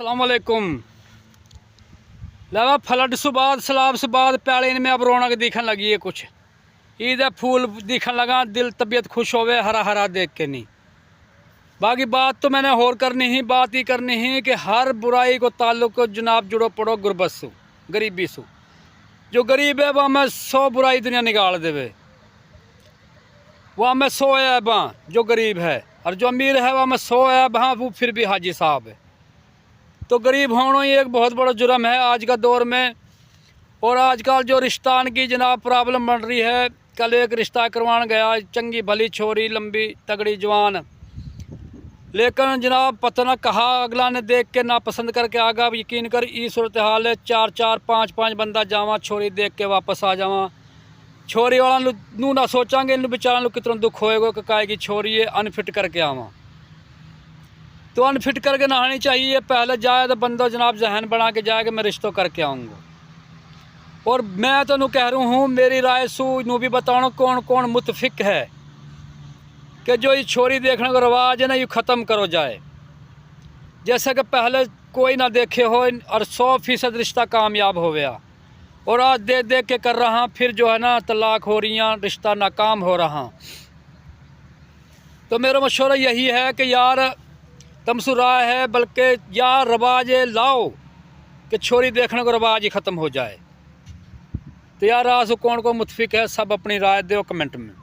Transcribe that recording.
अस्सलामुअलैकुम। लवा फ्लड सुबाद सैलाब सुबाद पैले में अब रौनक दिखने लगी है। कुछ ईद फूल दिखने लगा, दिल तबीयत खुश होवे हरा हरा देख के। नहीं बाकी बात तो मैंने और करनी ही, बात ही करनी ही कि हर बुराई को ताल्लुक जनाब जुड़ो पड़ो गुरबत सु, गरीबी सु। जो गरीब है वह हमें 100 बुराई दुनिया निकाल देवे, वह हमें 100 ऐब जो गरीब है, और जो अमीर है वह हमें 100 ऐब हाँ वो फिर भी हाजी साहब है। तो गरीब होना ही एक बहुत बड़ा जुर्म है आज का दौर में। और आजकल जो रिश्तान की जनाब प्रॉब्लम बन रही है, कल एक रिश्ता करवाने गया, चंगी भली छोरी, लंबी तगड़ी जवान, लेकिन जनाब पता ना कहा अगला ने देख के ना पसंद करके आगा। यकीन कर ई सूरत हाल है, 4-4 5-5 बंदा जावा छोरी देख के वापस आ जावा। छोरी वाला नू ना सोचांगे इन बेचारा कितना दुख होएगा कि काहे की छोरी है अनफिट करके आवा। तो अनफिट करके नहानी चाहिए पहले जाए तो बंदो जनाब जहन बना के जाए कि मैं रिश्तों करके आऊँगा। और मैं तो नू कह रहा हूँ, मेरी राय सू नू भी बताओ कौन कौन मुतफिक है कि जो ये छोरी देखने का रवाज है ना ये ख़त्म करो जाए। जैसे कि पहले कोई ना देखे हो और 100% रिश्ता कामयाब हो गया, और आज देख देख के कर रहा फिर जो है ना तलाक हो रही हैं, रिश्ता नाकाम हो रहा। तो मेरा मशवरा यही है कि यार तमसु राय है, बल्कि यार रवाज लाओ कि छोरी देखने का रवाज ही ख़त्म हो जाए। तो यार आज कौन को मुतफिक है, सब अपनी राय दो कमेंट में।